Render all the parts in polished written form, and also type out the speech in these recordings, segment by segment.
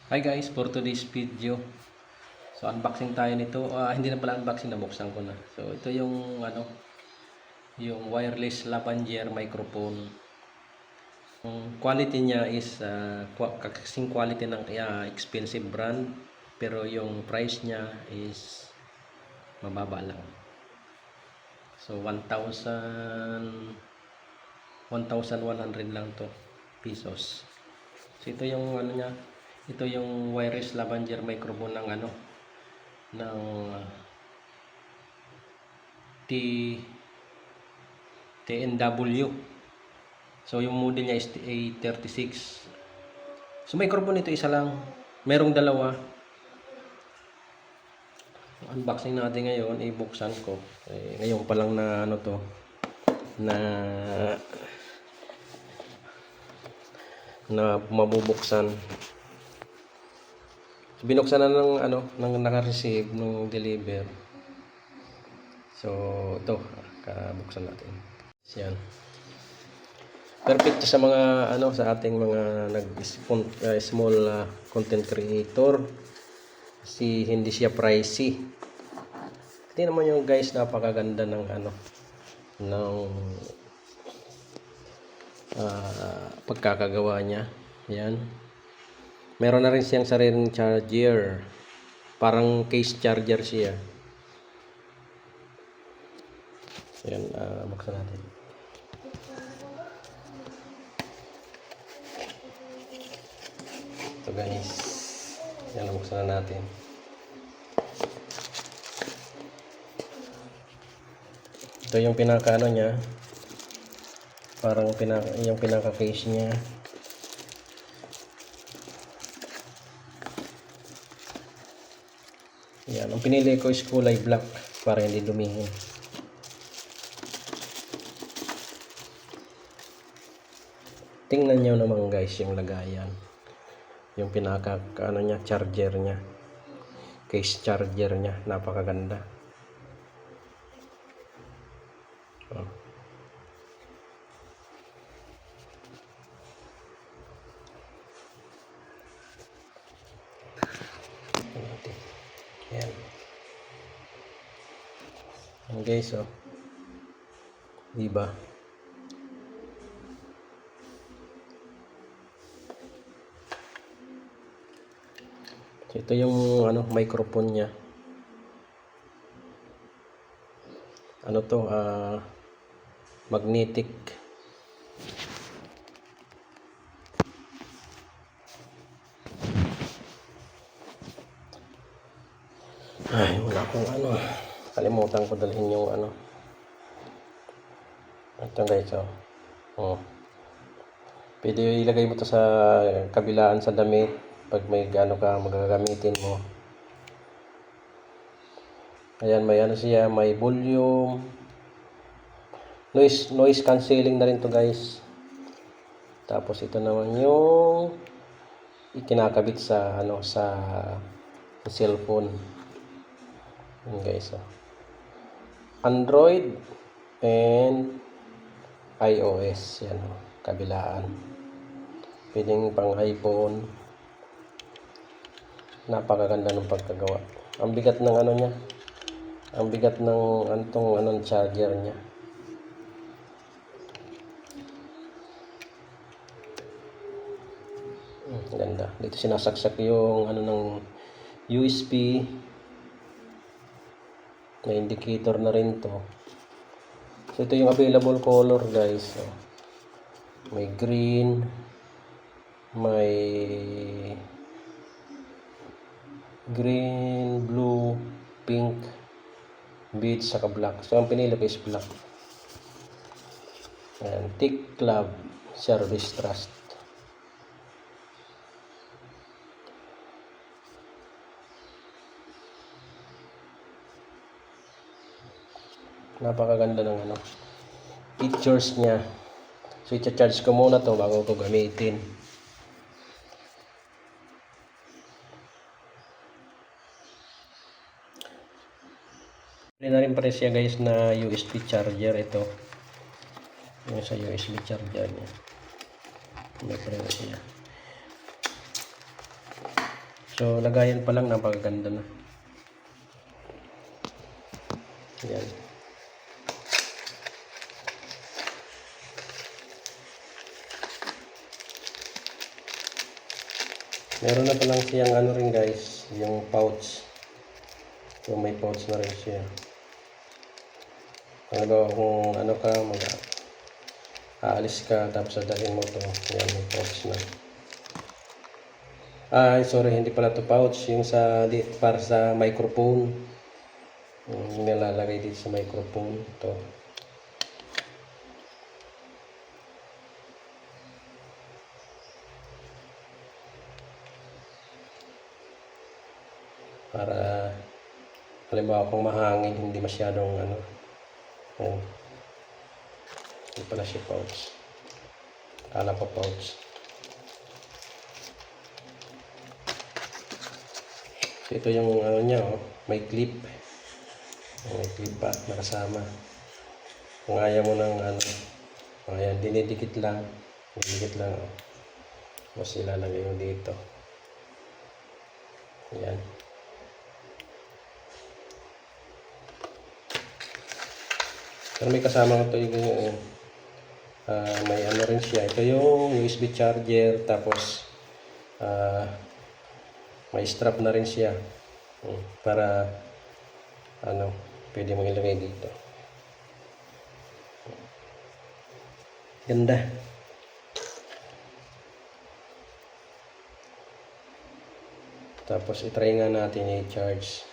Hi guys, for today's video. So unboxing tayo nito. Hindi na pala unboxing, nabuksan ko na. So ito yung yung wireless lavalier microphone. Yung quality niya is kasing quality ng expensive brand, pero yung price niya is mababa lang. So 1,100 lang to pesos. So ito yung niya. Ito yung wireless lavalier microphone ng ng T TNW. So yung model niya is A36. So microphone ito isa lang. Merong dalawa. Unboxing natin ngayon, ibuksan ko. Ngayon pa lang na na mabubuksan. So, binuksan na ng naka-receive nung deliver. So ito, kabuksan natin. Yan. Perfect sa mga sa ating mga small content creator. Kasi hindi siya pricey. Tingnan naman yung guys, napakaganda ng ng pagkakagawa niya. Yan. Meron na rin siyang sariling charger. Parang case charger siya. Yan, buksan natin. Ito guys. Yan, buksan na natin. Ito yung pinaka niya. Parang yung pinaka case niya. Yan, ang pinili ko is kulay black para hindi dumihin. Tingnan niyo naman guys yung lagayan. Yung pinaka niya, charger niya. Case charger niya, napakaganda. Oh. Yan. Yan guys, oh. Diba? Ito yung microphone niya. Magnetic. Ay, wala akong kalimutan ko dalhin yung ito guys, oh. Pwede ilagay mo to sa kabilaan sa damit pag may ka magagamitin mo. Ayan, may siya, may volume, noise cancelling na rin to guys. Tapos ito naman yung ikinakabit sa sa cellphone. Yan guys, Android and iOS, yan, kabilaan. Pwedeng pang iPhone. Napakaganda ng pagkagawa. Ang bigat ng niya. Ang bigat ng charger niya. Ganda. Dito sinasaksak yung ng USB. May indicator na rin to. So ito yung available color guys. So, may green, may green, blue, pink, beige, saka black. So ang pinili ko is black. Ayan, Tech Club Service Trust. Napakaganda ng features niya. So i-charge ko muna to bago ko gamitin. Pwede na rin pala siya guys na USB charger ito. Yung sa USB charger niya. May pala siya. So lagayan pa lang, napakaganda na. Yan. Meron na palang siyang ano rin guys, yung pouch. So may pouch na rin siya. Halimbawa kung ano ka, aalis ka tapos dadalhin mo to, yan may pouch na. Sorry, hindi pala to pouch, yung para sa microphone. Yung nilalagay dito sa microphone to. Para halimbawa kung mahangin, hindi masyadong ano. Yan. Hindi pala siya pouch. Kala ko pouch. So ito yung ano niya, oh, may clip. May clip pa nakasama. Kung ayaw mo ng ano, ayan, dinidikit lang. Dinidikit lang, oh. Tapos ilalagay mo dito. Ayan. Pero may kasama ko ito yung may ano rin siya. Ito yung USB charger, tapos may strap na rin siya para ano, pwede mo ilagay dito. Ganda. Tapos itry nga natin i-charge.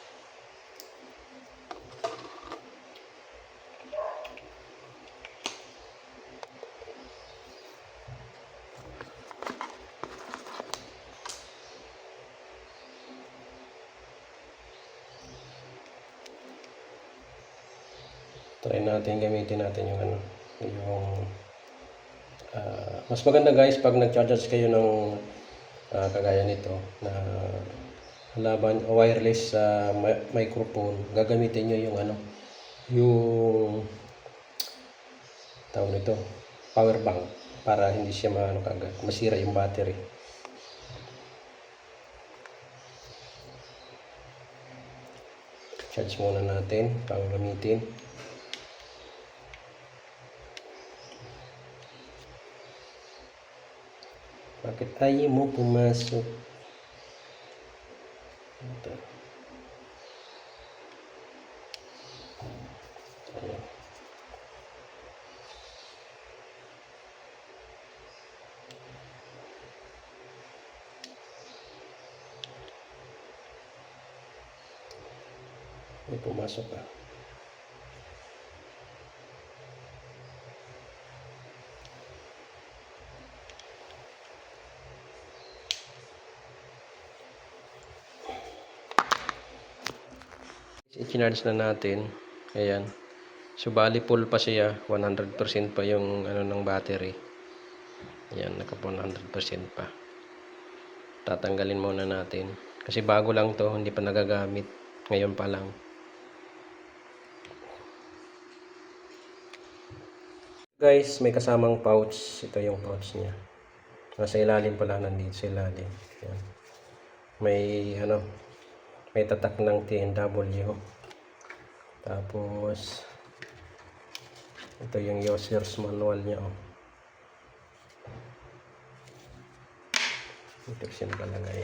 Try natin, gamitin natin yung ano, yung mas maganda guys pag nag-charge kayo ng kagaya nito na wireless microphone, gagamitin nyo yung ano, yung tawag nito, power bank, para hindi siya kagad masira yung battery. Charge muna natin bago gamitin. Bakit ayaw mo pumasok? Ito. Ayan. May pumasok ka. I-charge na natin. Ayan. So bali full pa siya, 100% pa yung ano ng battery. Ayan, naka 100% pa. Tatanggalin muna natin kasi bago lang to, hindi pa nagagamit, ngayon pa lang. Guys, may kasamang pouch. Ito yung pouch niya. Nasa ilalim pala, nandito sa ilalim. Ayan. May ano, may tatak ng TNW. Tapos ito yung user's manual niya, oh. Ito siya nakalagay.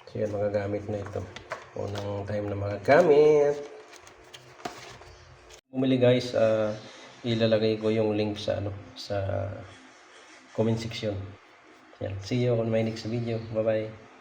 So yan, magagamit na ito. Unang time na magagamit. Bumili guys, ilalagay ko yung link sa ano, sa comment section. Yan. See you on my next video. Bye bye.